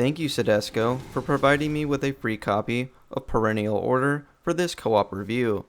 Thank you SOEDESCO for providing me with a free copy of Perennial Order for this co-op review.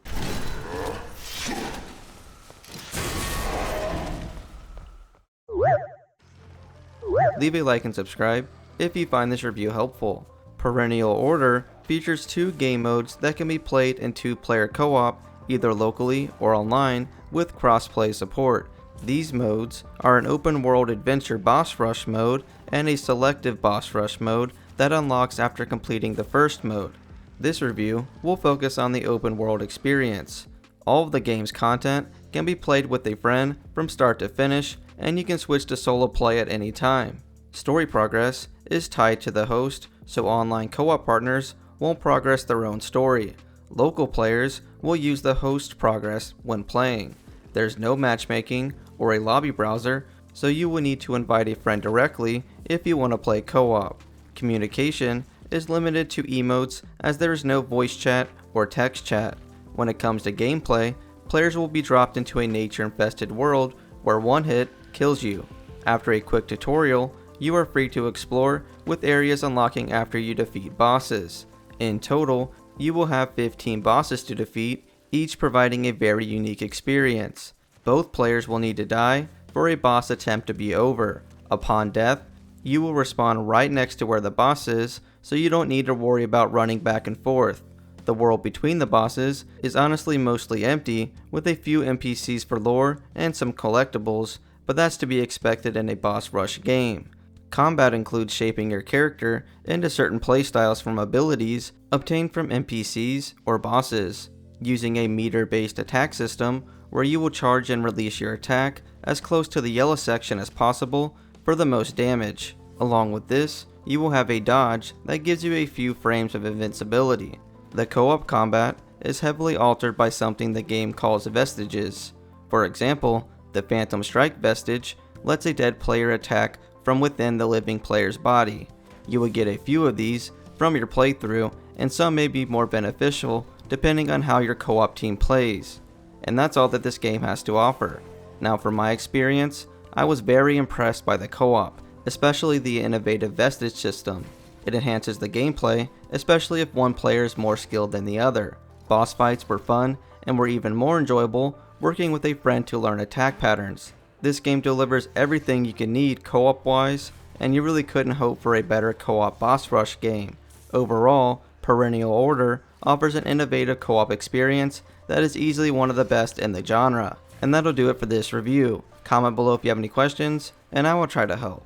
Leave a like and subscribe if you find this review helpful. Perennial Order features two game modes that can be played in two-player co-op, either locally or online, with cross-play support. These modes are an open-world adventure boss rush mode and a selective boss rush mode that unlocks after completing the first mode. This review will focus on the open-world experience. All of the game's content can be played with a friend from start to finish, and you can switch to solo play at any time. Story progress is tied to the host, so online co-op partners won't progress their own story. Local players will use the host's progress when playing. There's no matchmaking or a lobby browser, so you will need to invite a friend directly if you want to play co-op. Communication is limited to emotes as there is no voice chat or text chat. When it comes to gameplay, players will be dropped into a nature-infested world where one hit kills you. After a quick tutorial, you are free to explore, with areas unlocking after you defeat bosses. In total, you will have 15 bosses to defeat, each providing a very unique experience. Both players will need to die for a boss attempt to be over. Upon death, you will respawn right next to where the boss is, so you don't need to worry about running back and forth. The world between the bosses is honestly mostly empty, with a few NPCs for lore and some collectibles, but that's to be expected in a boss rush game. Combat includes shaping your character into certain playstyles from abilities obtained from NPCs or bosses, using a meter-based attack system where you will charge and release your attack as close to the yellow section as possible for the most damage. Along with this, you will have a dodge that gives you a few frames of invincibility. The co-op combat is heavily altered by something the game calls vestiges. For example, the Phantom Strike vestige lets a dead player attack from within the living player's body. You will get a few of these from your playthrough, and some may be more beneficial depending on how your co-op team plays. And that's all that this game has to offer. Now for my experience, I was very impressed by the co-op, especially the innovative vestige system. It enhances the gameplay, especially if one player is more skilled than the other. Boss fights were fun and were even more enjoyable working with a friend to learn attack patterns. This game delivers everything you can need co-op wise, and you really couldn't hope for a better co-op boss rush game. Overall, Perennial Order offers an innovative co-op experience that is easily one of the best in the genre. And that'll do it for this review. Comment below if you have any questions, and I will try to help.